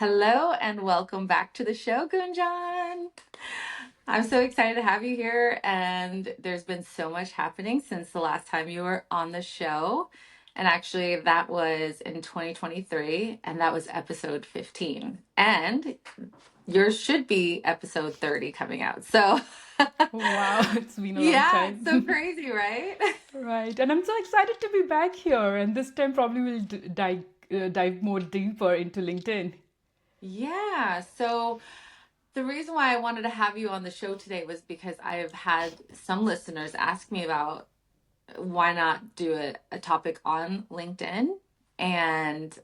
Hello and welcome back to the show, Gunjan. I'm so excited to have you here, and there's been so much happening since the last time you were on the show. And actually, that was in 2023, and that was episode 15. And yours should be episode 30 coming out. So, Wow, it's been a long yeah, it's so time. crazy, right? Right, and I'm so excited to be back here. And this time, probably we'll dive more deeper into LinkedIn. Yeah. So, the reason why I wanted to have you on the show today was because I have had some listeners ask me about why not do a topic on LinkedIn. And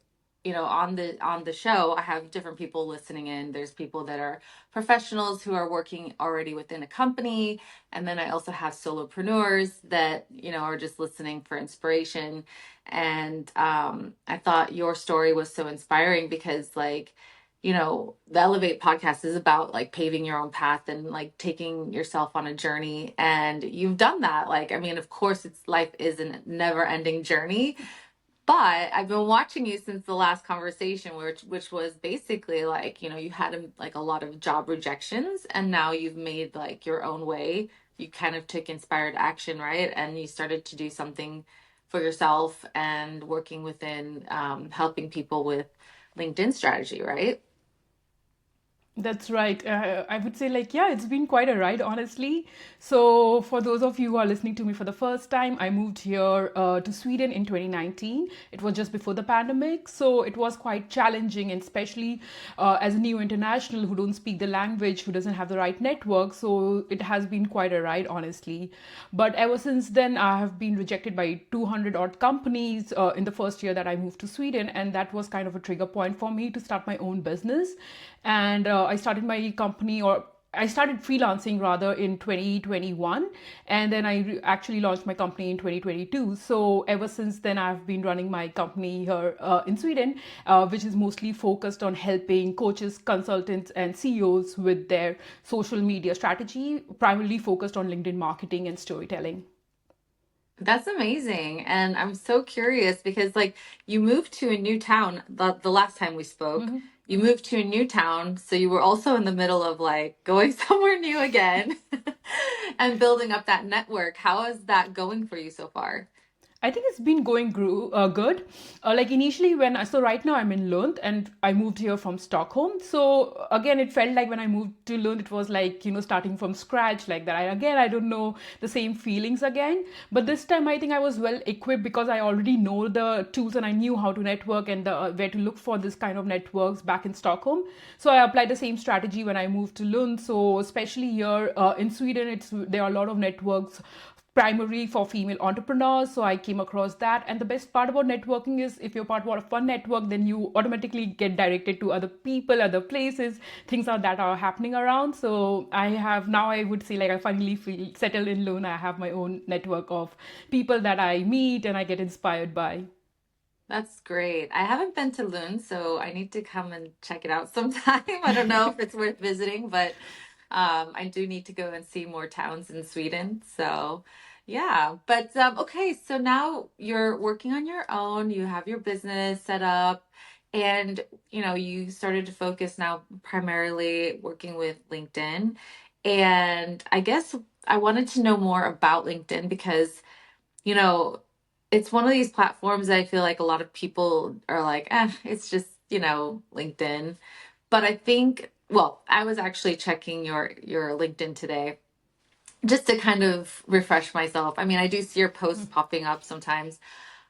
on the show I have different people listening in. There's people that are professionals who are working already within a company, and then I also have solopreneurs that are just listening for inspiration. And I thought your story was so inspiring because, like, the Elevate podcast is about like paving your own path and like taking yourself on a journey. And you've done that. Like, I mean, of course, life is a never ending journey, but I've been watching you since the last conversation, which was basically like, you had like a lot of job rejections, and now you've made like your own way. You kind of took inspired action, right? And you started to do something for yourself and working within helping people with LinkedIn strategy, right? That's right. I would say, like, yeah, it's been quite a ride, honestly. So, for those of you who are listening to me for the first time, I moved here to Sweden in 2019. It was just before the pandemic. So, it was quite challenging, and especially as a new international who don't speak the language, who doesn't have the right network. So, it has been quite a ride, honestly. But ever since then, I have been rejected by 200 odd companies in the first year that I moved to Sweden. And that was kind of a trigger point for me to start my own business. And I started my company, or I started freelancing rather, in 2021, and then I actually launched my company in 2022. So ever since then, I've been running my company here in Sweden, which is mostly focused on helping coaches, consultants, and CEOs with their social media strategy, primarily focused on LinkedIn marketing and storytelling. That's amazing. And I'm so curious because, like, you moved to a new town the last time we spoke. You moved to a new town, so you were also in the middle of like going somewhere new again and building up that network. How is that going for you so far? I think it's been going good. Like initially, so right now I'm in Lund and I moved here from Stockholm. So again, it felt like when I moved to Lund, it was like, starting from scratch like that. I don't know the same feelings again. But this time, I think I was well equipped because I already know the tools and I knew how to network and where to look for this kind of networks back in Stockholm. So I applied the same strategy when I moved to Lund. So especially here in Sweden, there are a lot of networks primary for female entrepreneurs. So I came across that. And the best part about networking is if you're part of one network, then you automatically get directed to other people, other places, things that are happening around. So I would say, like, I finally feel settled in Luna. I have my own network of people that I meet and I get inspired by. That's great. I haven't been to Lund, so I need to come and check it out sometime. I don't know if it's worth visiting, but I do need to go and see more towns in Sweden. So, yeah. But okay, so now you're working on your own, you have your business set up, and you started to focus now primarily working with LinkedIn. And I guess I wanted to know more about LinkedIn because you know, it's one of these platforms that I feel like a lot of people are like, it's just, LinkedIn. But I think, well, I was actually checking your LinkedIn today just to kind of refresh myself. I mean, I do see your posts popping up sometimes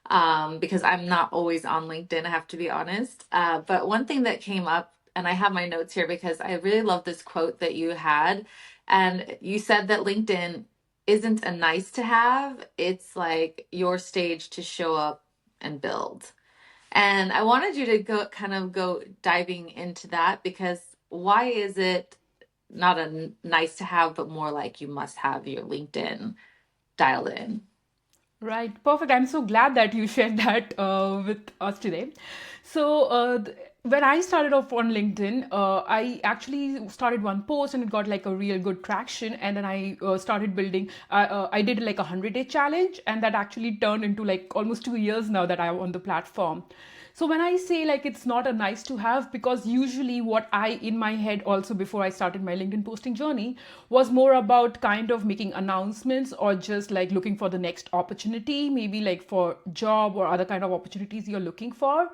because I'm not always on LinkedIn, I have to be honest. But one thing that came up, and I have my notes here because I really love this quote that you had. And you said that LinkedIn isn't a nice to have, it's like your stage to show up and build. And I wanted you to go diving into that because why is it not a nice to have, but more like you must have your LinkedIn dialed in? Right, perfect. I'm so glad that you shared that with us today. So, when I started off on LinkedIn, I actually started one post and it got like a real good traction. And then I started building, I did like a 100-day challenge, and that actually turned into like almost 2 years now that I'm on the platform. So when I say like it's not a nice to have, because usually what I in my head also before I started my LinkedIn posting journey was more about kind of making announcements or just like looking for the next opportunity, maybe like for job or other kind of opportunities you're looking for.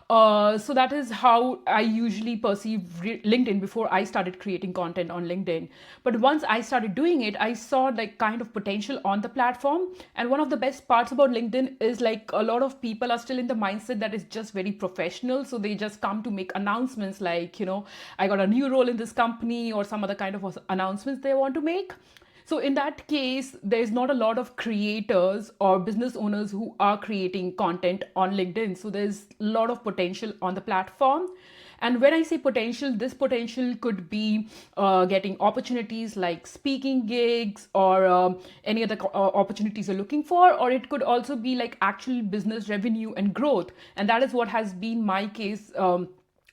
So that is how I usually perceive LinkedIn before I started creating content on LinkedIn. But once I started doing it, I saw like kind of potential on the platform. And one of the best parts about LinkedIn is like a lot of people are still in the mindset that is just very professional. So they just come to make announcements like, I got a new role in this company or some other kind of announcements they want to make. So in that case, there's not a lot of creators or business owners who are creating content on LinkedIn. So there's a lot of potential on the platform. And when I say potential, this potential could be getting opportunities like speaking gigs or any other opportunities you're looking for, or it could also be like actual business revenue and growth. And that is what has been my case.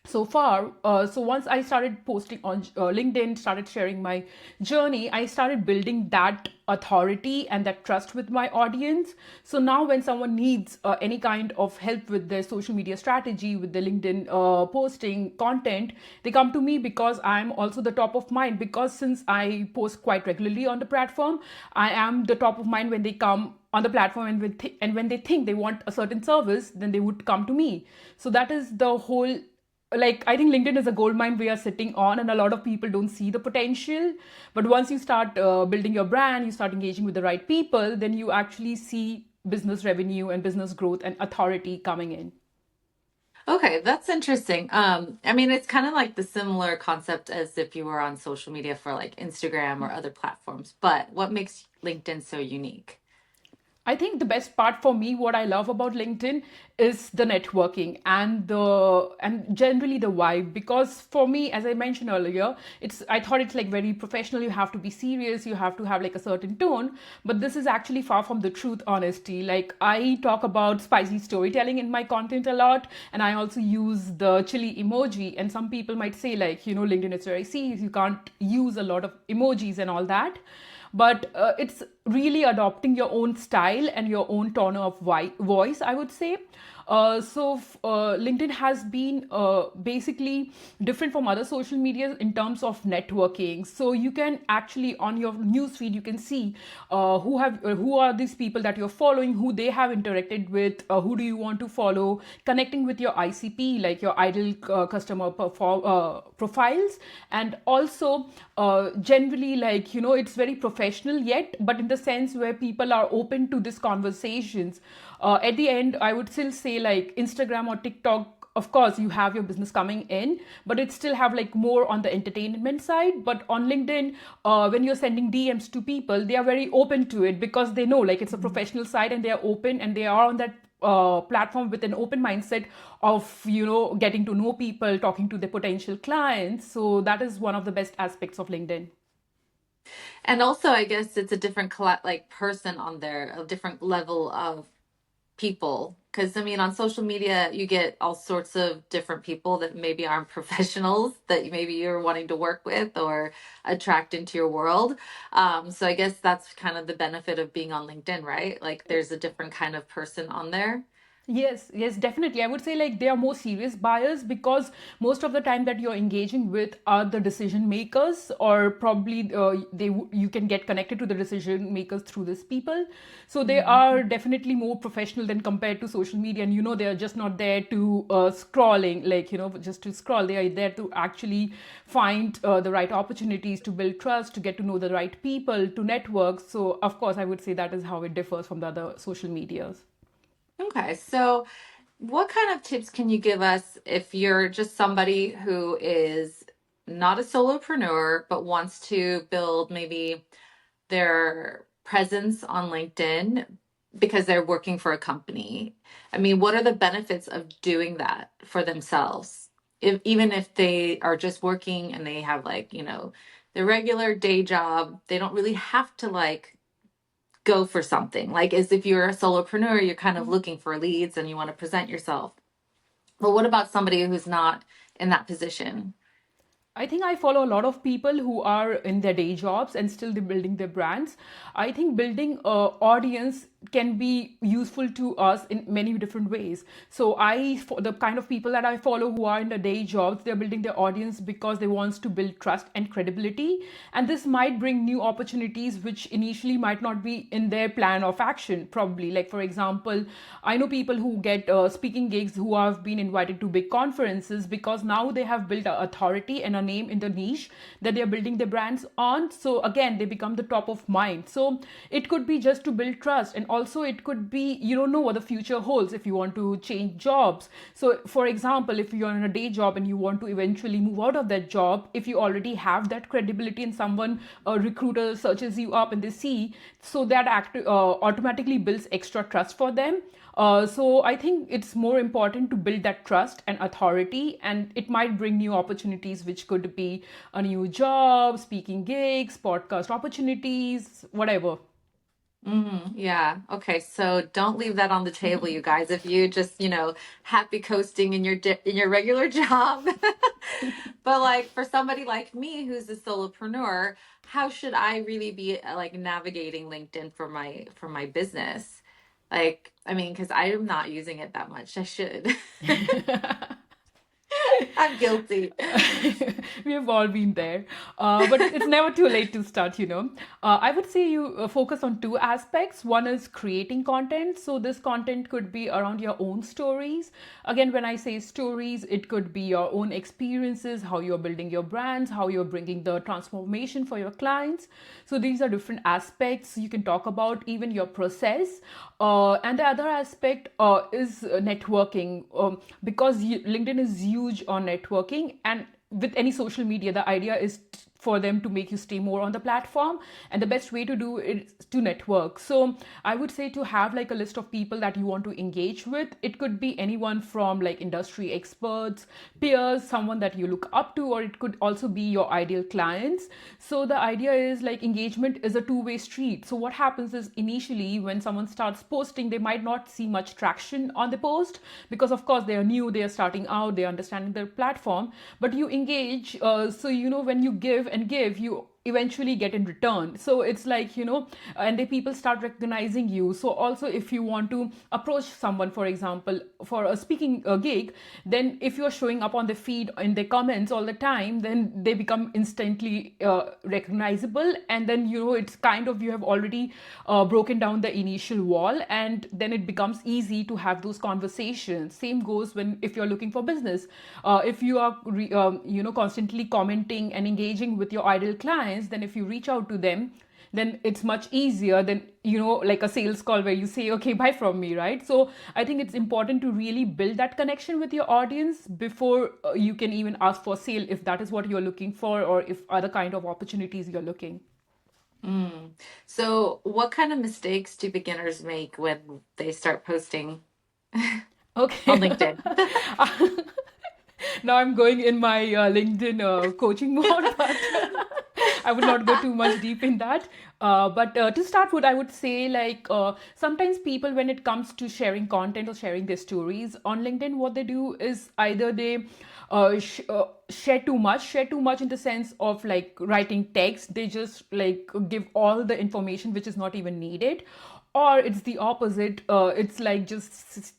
So far. So once I started posting on LinkedIn, started sharing my journey, I started building that authority and that trust with my audience. So now when someone needs any kind of help with their social media strategy, with the LinkedIn posting content, they come to me because I'm also the top of mind, because since I post quite regularly on the platform, I am the top of mind when they come on the platform, and when they think they want a certain service, then they would come to me. So that is the whole, like, I think LinkedIn is a gold mine we are sitting on, and a lot of people don't see the potential. But once you start building your brand, you start engaging with the right people, then you actually see business revenue and business growth and authority coming in. Okay, that's interesting. I mean, it's kind of like the similar concept as if you were on social media for like Instagram or other platforms. But what makes LinkedIn so unique? I think the best part for me, what I love about LinkedIn, is the networking and generally the vibe. Because for me, as I mentioned earlier, I thought it's like very professional. You have to be serious. You have to have like a certain tone. But this is actually far from the truth, honesty. Like, I talk about spicy storytelling in my content a lot, and I also use the chili emoji. And some people might say like, LinkedIn is very serious. You can't use a lot of emojis and all that, but it's really adopting your own style and your own tone of voice, I would say. LinkedIn has been basically different from other social media in terms of networking. So you can actually on your newsfeed you can see who are these people that you're following, who they have interacted with, who do you want to follow, connecting with your ICP, like your ideal customer profiles. And also generally, like, it's very professional yet, but in the sense where people are open to these conversations. At the end, I would still say like Instagram or TikTok, of course you have your business coming in, but it still have like more on the entertainment side. But on LinkedIn, when you're sending DMs to people, they are very open to it, because they know like it's a professional side, and they are open, and they are on that platform with an open mindset of getting to know people, talking to their potential clients. So that is one of the best aspects of LinkedIn. And also, I guess it's a different like person on there, a different level of people. Because I mean, on social media, you get all sorts of different people that maybe aren't professionals that maybe you're wanting to work with or attract into your world. So I guess that's kind of the benefit of being on LinkedIn, right? Like, there's a different kind of person on there. Yes, yes, definitely. I would say like they are more serious buyers, because most of the time that you're engaging with are the decision makers, or probably you can get connected to the decision makers through these people. So they Mhm. are definitely more professional than compared to social media, and they are just not there to scrolling, like just to scroll. They are there to actually find the right opportunities, to build trust, to get to know the right people, to network. So of course, I would say that is how it differs from the other social medias. Okay, so what kind of tips can you give us if you're just somebody who is not a solopreneur but wants to build maybe their presence on LinkedIn because they're working for a company? I mean, what are the benefits of doing that for themselves? Even if they are just working and they have like, their regular day job, they don't really have to like go for something. Like, as if you're a solopreneur, you're kind of looking for leads and you want to present yourself. But what about somebody who's not in that position? I think I follow a lot of people who are in their day jobs and still they're building their brands. I think building a audience can be useful to us in many different ways. So for the kind of people that I follow who are in the day jobs, they're building their audience because they want to build trust and credibility, and this might bring new opportunities which initially might not be in their plan of action. Probably, like for example, I know people who get speaking gigs who have been invited to big conferences because now they have built a authority and a name in the niche that they're building their brands on. So again, they become the top of mind. So it could be just to build trust, and also it could be you don't know what the future holds if you want to change jobs. So for example, if you're in a day job and you want to eventually move out of that job, if you already have that credibility and someone, a recruiter, searches you up and they see, so that automatically builds extra trust for them. So I think it's more important to build that trust and authority, and it might bring new opportunities, which could be a new job, speaking gigs, podcast opportunities, whatever. Yeah. Okay. So don't leave that on the table, you guys. If you just, happy coasting in in your regular job. But like for somebody like me who's a solopreneur, how should I really be like navigating LinkedIn for my business? Like, I mean, because I am not using it that much. I should. I'm guilty. We have all been there, but it's never too late to start. I would say you focus on two aspects. One is creating content, so this content could be around your own stories. Again, when I say stories, it could be your own experiences, how you're building your brands, how you're bringing the transformation for your clients. So these are different aspects you can talk about, even your process. And the other aspect is networking, because LinkedIn is huge on networking, and with any social media, the idea is for them to make you stay more on the platform, and the best way to do it is to network. So I would say to have like a list of people that you want to engage with. It could be anyone from like industry experts, peers, someone that you look up to, or it could also be your ideal clients. So the idea is like engagement is a two-way street. So what happens is initially when someone starts posting, they might not see much traction on the post because of course they are new, they are starting out, they are understanding their platform. But you engage, so when you give and give, you eventually get in return. So it's like, and the people start recognizing you. So also if you want to approach someone, for example, for a speaking gig, then if you're showing up on the feed in the comments all the time, then they become instantly recognizable. And then it's kind of, you have already broken down the initial wall, and then it becomes easy to have those conversations. Same goes when if you're looking for business. If you are constantly commenting and engaging with your ideal clients, then if you reach out to them, then it's much easier than like a sales call where you say, okay, buy from me, right? So I think it's important to really build that connection with your audience before you can even ask for sale, if that is what you're looking for, or if other kind of opportunities you're looking. Mm. So what kind of mistakes do beginners make when they start posting on Okay. LinkedIn? Now I'm going in my LinkedIn coaching mode, but I would not go too much deep in that. But to start with, I would say like sometimes people, when it comes to sharing content or sharing their stories on LinkedIn, what they do is either they share too much in the sense of like writing text. They just like give all the information which is not even needed, or it's the opposite. It's like just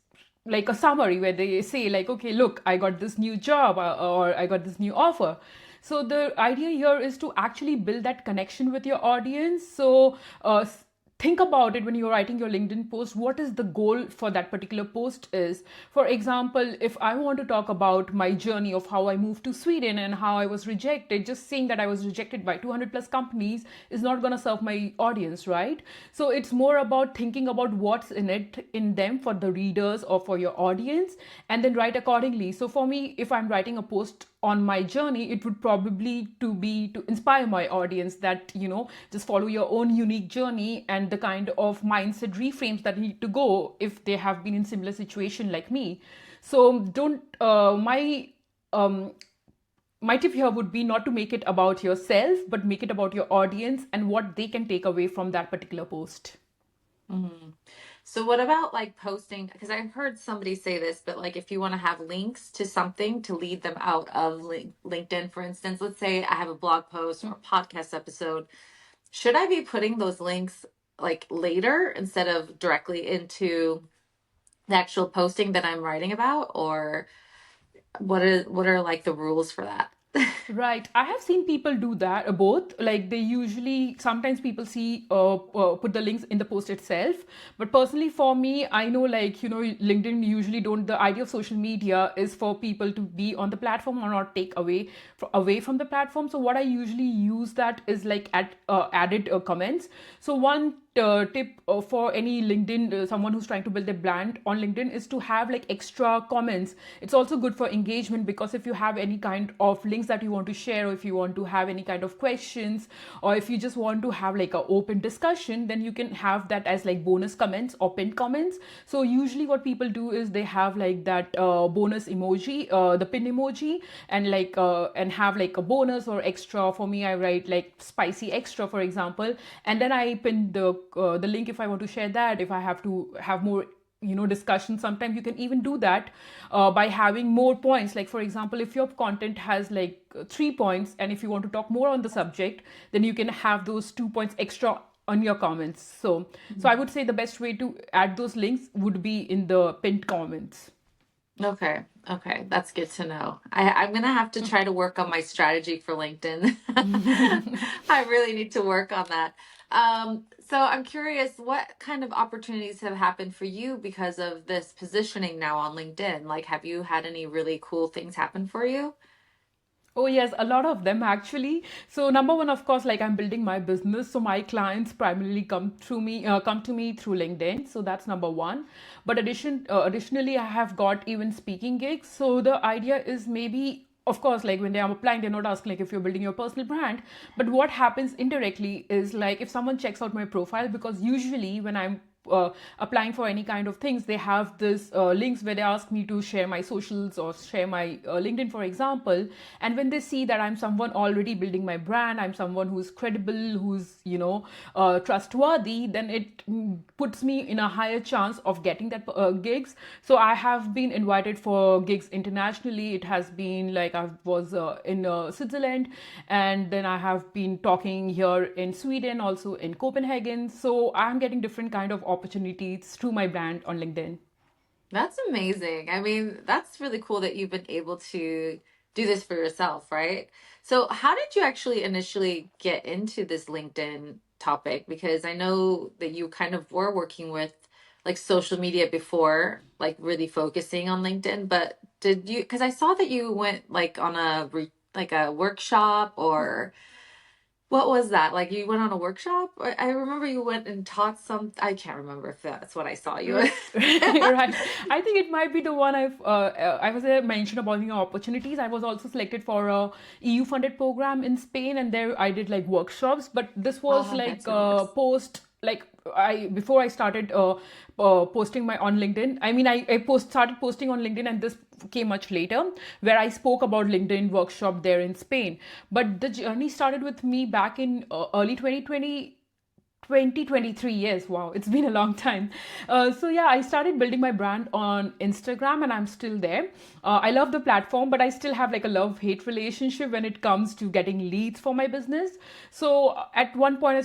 like a summary where they say like, okay, look, I got this new job, or I got this new offer. So the idea here is to actually build that connection with your audience. So think about it when you're writing your LinkedIn post. What is the goal for that particular post is? For example, if I want to talk about my journey of how I moved to Sweden and how I was rejected, just saying that I was rejected by 200 plus companies is not going to serve my audience, right? So it's more about thinking about what's in it in them for the readers or for your audience, and then write accordingly. So for me, if I'm writing a post on my journey, it would probably to be to inspire my audience that just follow your own unique journey and the kind of mindset reframes that need to go if they have been in similar situation like me. So don't um my tip here would be not to make it about yourself, but make it about your audience and what they can take away from that particular post. Mhm. So what about like posting? Because I've heard somebody say this, but like if you want to have links to something to lead them out of LinkedIn, for instance, let's say I have a blog post or a podcast episode, should I be putting those links like later instead of directly into the actual posting that I'm writing about, or what are like the rules for that? Right. I have seen people do that, both. Like they usually, sometimes people see, put the links in the post itself. But personally, for me, I know, like, LinkedIn usually don't, the idea of social media is for people to be on the platform or not take away from the platform. So what I usually use that is like added comments. So one tip for any LinkedIn, someone who's trying to build a brand on LinkedIn, is to have like extra comments. It's also good for engagement, because if you have any kind of links that you want to share, or if you want to have any kind of questions, or if you just want to have like an open discussion, then you can have that as like bonus comments or pinned comments. So usually what people do is they have like that bonus emoji, the pin emoji, and have like a bonus or extra. For me, I write like spicy extra, for example, and then I pin the link if I want to share that. If I have to have more discussion, sometimes you can even do that by having more points. Like for example, if your content has like 3 points, and if you want to talk more on the subject, then you can have those 2 points extra on your comments. So I would say the best way to add those links would be in the pinned comments. Okay. Okay. That's good to know. I'm gonna have to try to work on my strategy for LinkedIn. I really need to work on that. So I'm curious, what kind of opportunities have happened for you because of this positioning now on LinkedIn? Like, have you had any really cool things happen for you? Oh yes, a lot of them actually. So number one, of course, like I'm building my business, so my clients primarily come to me through LinkedIn. So that's number one. But additionally, I have got even speaking gigs. So the idea is, maybe, of course, like when they are applying, they're not asking like if you're building your personal brand. But what happens indirectly is, like, if someone checks out my profile, because usually when I'm applying for any kind of things, they have this links where they ask me to share my socials or share my LinkedIn, for example. And when they see that I'm someone already building my brand, I'm someone who's credible, who's trustworthy, then it puts me in a higher chance of getting that gigs. So I have been invited for gigs internationally. It has been like I was in Switzerland, and then I have been talking here in Sweden, also in Copenhagen. So I'm getting different kind of opportunities through my brand on LinkedIn. That's amazing. I mean, that's really cool that you've been able to do this for yourself, right? So, how did you actually initially get into this LinkedIn topic? Because I know that you kind of were working with like social media before, like really focusing on LinkedIn, but did you, because I saw that you went like on like a workshop, or what was that? Like you went on a workshop? I remember you went and taught I can't remember if that's what I saw you. Right. I think it might be the one I was mentioned about opportunities. I was also selected for a EU funded program in Spain, and there I did like workshops. But this was Oh, like that's nice. post, like I before I started posting my on LinkedIn. I mean, I started posting on LinkedIn, and this came much later, where I spoke about LinkedIn workshop there in Spain. But the journey started with me back in early 2020, 2023 years. Wow, it's been a long time. So yeah, I started building my brand on Instagram, and I'm still there. I love the platform, but I still have like a love hate relationship when it comes to getting leads for my business. So at one point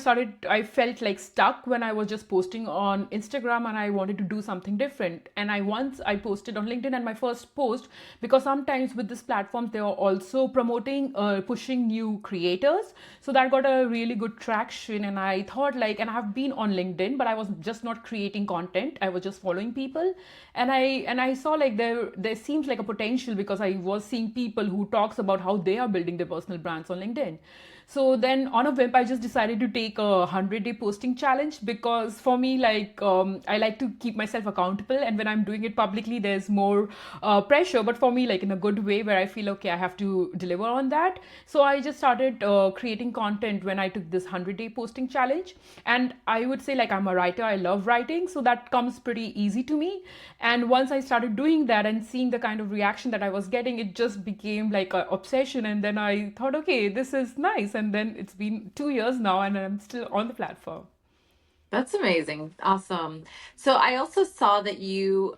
I felt like stuck when I was just posting on Instagram, and I wanted to do something different. And I posted on LinkedIn, and my first post, because sometimes with this platform they are also promoting, pushing new creators, so that got a really good traction. And I thought, like, and I've been on LinkedIn, but I was just not creating content, I was just following people. And I saw like there seems like a potential, because I was seeing people who talks about how they are building their personal brands on LinkedIn. So then on a whim, I just decided to take a 100-day posting challenge, because for me, like, I like to keep myself accountable, and when I'm doing it publicly, there's more pressure. But for me, like in a good way, where I feel okay, I have to deliver on that. So I just started creating content when I took this 100-day posting challenge. And I would say, like, I'm a writer, I love writing, so that comes pretty easy to me. And once I started doing that and seeing the kind of reaction that I was getting, it just became like an obsession. And then I thought, okay, this is nice. And then it's been 2 years now, and I'm still on the platform. That's amazing. Awesome. So I also saw that you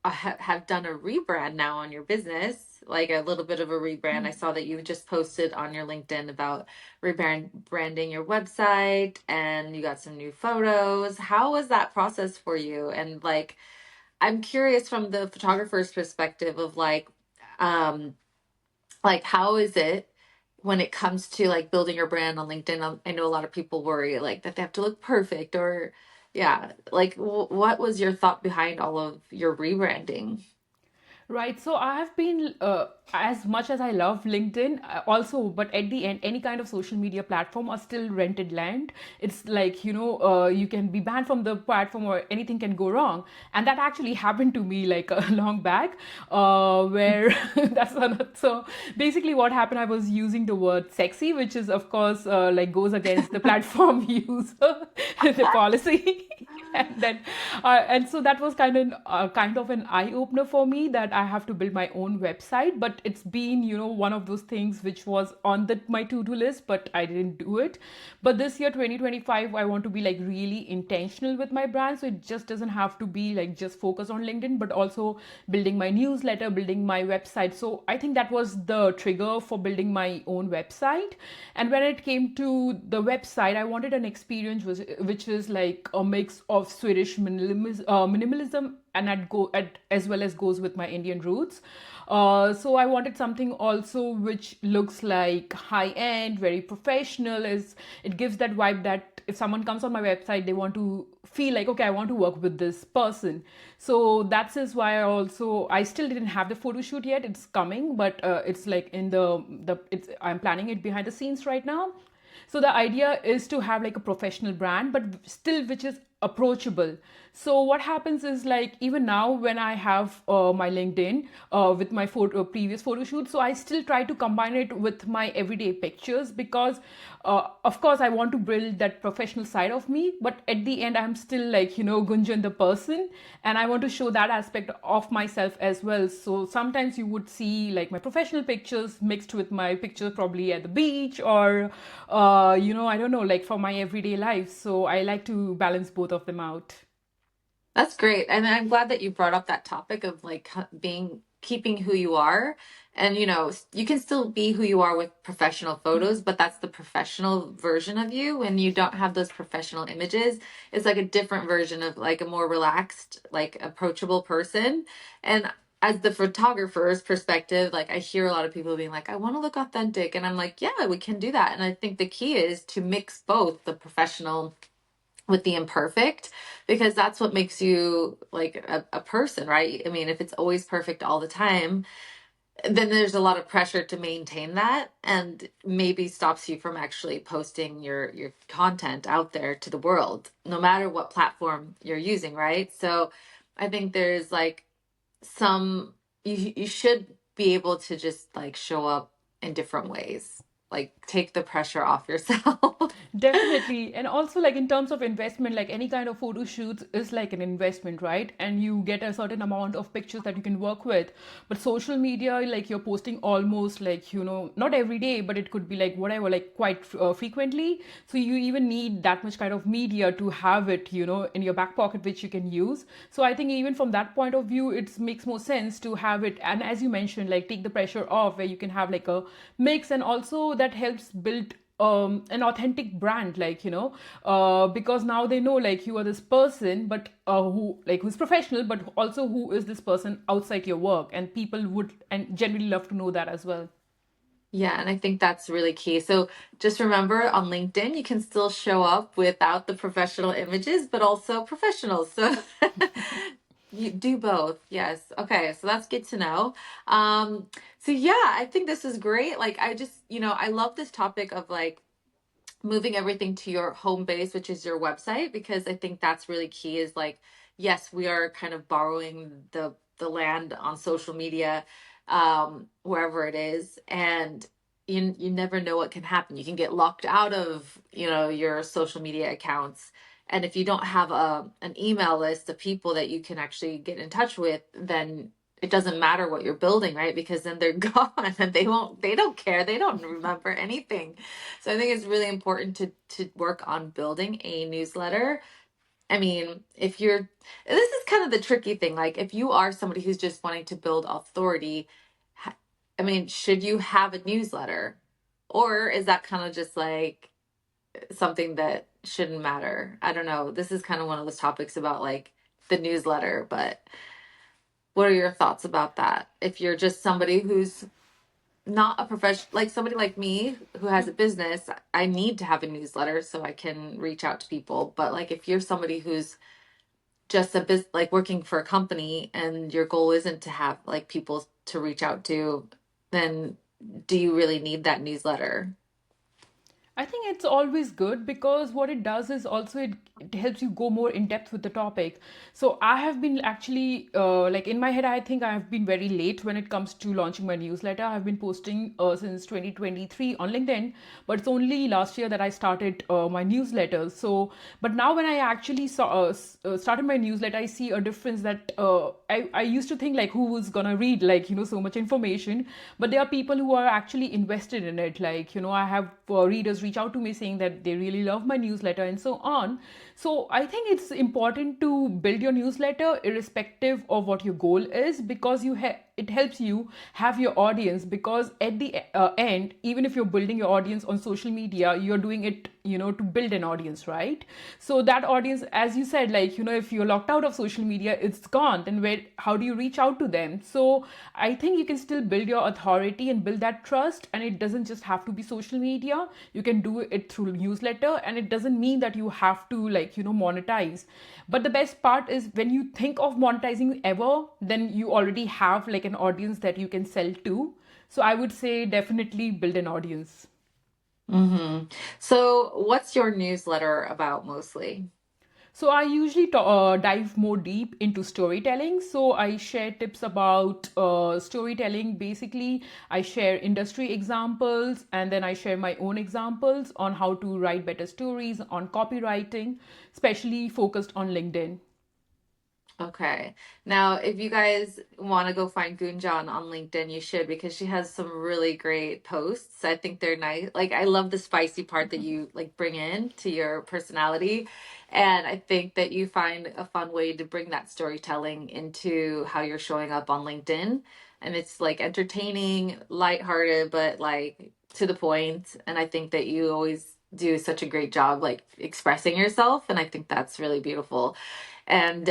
have done a rebrand now on your business, like a little bit of a rebrand. I saw that you just posted on your LinkedIn about branding your website and you got some new photos. How was that process for you? And like, I'm curious from the photographer's perspective of like how is it when it comes to like building your brand on LinkedIn? I know a lot of people worry like that they have to look perfect or yeah, like what was your thought behind all of your rebranding? Right. So I have been, as much as I love LinkedIn, also, but at the end, any kind of social media platform are still rented land. It's like, you can be banned from the platform or anything can go wrong. And that actually happened to me like a long back, where that's not, so basically what happened, I was using the word sexy, which is, of course, like goes against the platform user, the policy. And so that was kind of an eye opener for me, that I have to build my own website. But it's been, one of those things which was on my to-do list, but I didn't do it. But this year 2025, I want to be like really intentional with my brand, so it just doesn't have to be like just focus on LinkedIn, but also building my newsletter, building my website. So I think that was the trigger for building my own website. And when it came to the website, I wanted an experience which is like a mix of Swedish minimalism, and as well as goes with my Indian roots. So I wanted something also which looks like high end, very professional. Is It gives that vibe that if someone comes on my website, they want to feel like, okay, I want to work with this person. So that's is why I still didn't have the photo shoot yet. It's coming, but it's like in the it's I'm planning it behind the scenes right now. So the idea is to have like a professional brand, but still which is approachable. So what happens is, like, even now when I have my LinkedIn with my previous photo shoot, so I still try to combine it with my everyday pictures, because of course I want to build that professional side of me, but at the end I'm still like, Gunjan the person, and I want to show that aspect of myself as well. So sometimes you would see like my professional pictures mixed with my pictures probably at the beach, or I don't know, like for my everyday life. So I like to balance both of them out. That's great. And I'm glad that you brought up that topic of like being keeping who you are. And you can still be who you are with professional photos, but that's the professional version of you. When you don't have those professional images, it's like a different version of like a more relaxed, like approachable person. And as the photographer's perspective, like I hear a lot of people being like, I want to look authentic. And I'm like, yeah, we can do that. And I think the key is to mix both the professional with the imperfect, because that's what makes you like a person, right? I mean, if it's always perfect all the time, then there's a lot of pressure to maintain that and maybe stops you from actually posting your content out there to the world, no matter what platform you're using, right? So I think there's like some you should be able to just like show up in different ways, like take the pressure off yourself. Definitely. And also, like, in terms of investment, like any kind of photo shoots is like an investment, right? And you get a certain amount of pictures that you can work with. But social media, like, you're posting almost like, not every day, but it could be like whatever, like quite frequently. So you even need that much kind of media to have it, in your back pocket, which you can use. So I think even from that point of view, it makes more sense to have it. And as you mentioned, like, take the pressure off, where you can have like a mix, and also that helps build an authentic brand, like, because now they know like you are this person, but who's professional, but also who is this person outside your work, and people would and generally love to know that as well. Yeah, and I think that's really key. So just remember on LinkedIn, you can still show up without the professional images, but also professional. So you do both. Yes. Okay. So that's good to know. So yeah, I think this is great. Like I just, I love this topic of like moving everything to your home base, which is your website, because I think that's really key is like, yes, we are kind of borrowing the land on social media, wherever it is. And you never know what can happen. You can get locked out of, your social media accounts. And if you don't have an email list of people that you can actually get in touch with, then it doesn't matter what you're building, right? Because then they're gone and they don't care. They don't remember anything. So I think it's really important to work on building a newsletter I mean, if you're, this is kind of the tricky thing. Like, if you are somebody who's just wanting to build authority, ha- I mean, should you have a newsletter? Or is that kind of just like something that shouldn't matter? I don't know. This is kind of one of those topics about like the newsletter, but what are your thoughts about that? If you're just somebody who's not a professional, like somebody like me who has a business, I need to have a newsletter so I can reach out to people. But like if you're somebody who's just a like working for a company and your goal isn't to have like people to reach out to, then do you really need that newsletter? I think it's always good because what it does is also it helps you go more in depth with the topic. So I have been actually like in my head, I think I have been very late when it comes to launching my newsletter. I've been posting since 2023 on LinkedIn, but it's only last year that I started my newsletters. So, but now when I actually started my newsletter, I see a difference that I used to think like who was gonna read like so much information, but there are people who are actually invested in it. Like I have readers reach out to me saying that they really love my newsletter and so on. So I think it's important to build your newsletter irrespective of what your goal is, because it helps you have your audience, because at the end, even if you're building your audience on social media, you're doing it to build an audience, right? So that audience, as you said, like if you're locked out of social media, it's gone, then how do you reach out to them? So I think you can still build your authority and build that trust, and it doesn't just have to be social media. You can do it through newsletter, and it doesn't mean that you have to like monetize. But the best part is when you think of monetizing ever, then you already have like an audience that you can sell to. So I would say definitely build an audience. Hmm. So what's your newsletter about mostly? So I usually dive more deep into storytelling. So I share tips about storytelling. Basically, I share industry examples, and then I share my own examples on how to write better stories, on copywriting, especially focused on LinkedIn. Okay. Now, if you guys want to go find Gunjan on LinkedIn, you should, because she has some really great posts. I think they're nice. Like I love the spicy part that you like bring in to your personality. And I think that you find a fun way to bring that storytelling into how you're showing up on LinkedIn. And it's like entertaining, lighthearted, but like to the point. And I think that you always do such a great job like expressing yourself. And I think that's really beautiful. And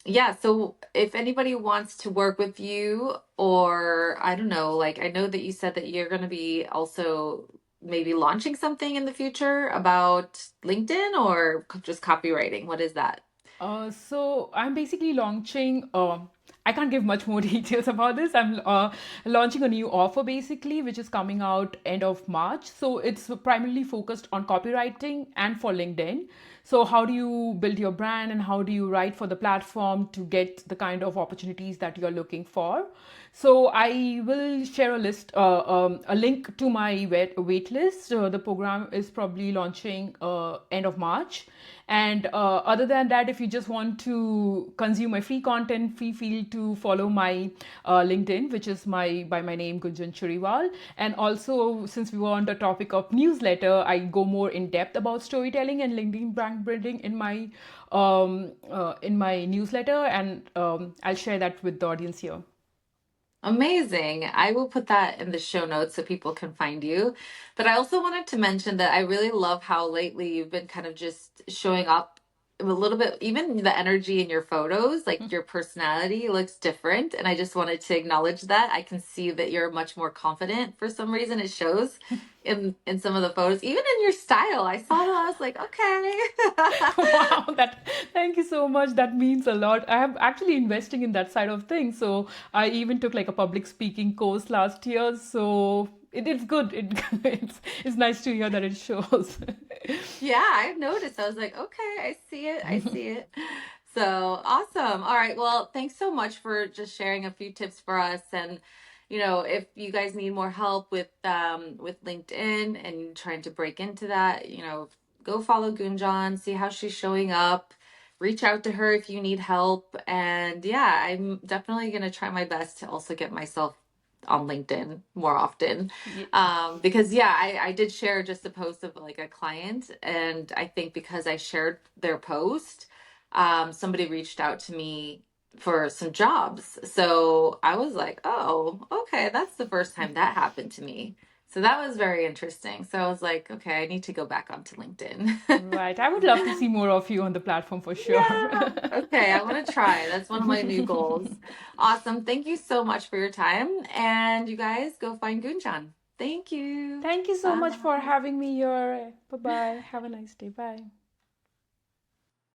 yeah, so if anybody wants to work with you, or I don't know, like I know that you said that you're going to be also maybe launching something in the future about LinkedIn or just copywriting. What is that? So I'm basically launching. I can't give much more details about this. I'm launching a new offer basically, which is coming out end of March. So it's primarily focused on copywriting and for LinkedIn. So how do you build your brand and how do you write for the platform to get the kind of opportunities that you're looking for? So I will share a link to my wait list. The program is probably launching end of March. And other than that, if you just want to consume my free content, feel to follow my LinkedIn, which is by my name Gunjan Churiwal. And also, since we were on the topic of newsletter, I go more in depth about storytelling and LinkedIn brand building in my newsletter, and I'll share that with the audience here. Amazing. I will put that in the show notes so people can find you. But I also wanted to mention that I really love how lately you've been kind of just showing up a little bit, even the energy in your photos, like your personality looks different. And I just wanted to acknowledge that. I can see that you're much more confident for some reason. It shows in some of the photos, even in your style. I saw that. I was like, okay. Wow, that thank you so much. That means a lot. I am actually investing in that side of things. So I even took like a public speaking course last year. So it's good. It's nice to hear that it shows. Yeah, I noticed. I was like, okay, I see it. I see it. So awesome. All right. Well, thanks so much for just sharing a few tips for us. And, if you guys need more help with LinkedIn and trying to break into that, go follow Gunjan, see how she's showing up. Reach out to her if you need help. And yeah, I'm definitely gonna try my best to also get myself on LinkedIn more often. Yeah. Because yeah, I did share just a post of like a client, and I think because I shared their post, somebody reached out to me for some jobs. So I was like, oh, okay, that's the first time that happened to me. So that was very interesting. So I was like, okay, I need to go back onto LinkedIn. Right. I would love to see more of you on the platform for sure. Yeah. Okay, I want to try. That's one of my new goals. Awesome. Thank you so much for your time. And you guys go find Gunjan. Thank you. Thank you so much for Bye. having me here. Bye bye. Have a nice day. Bye.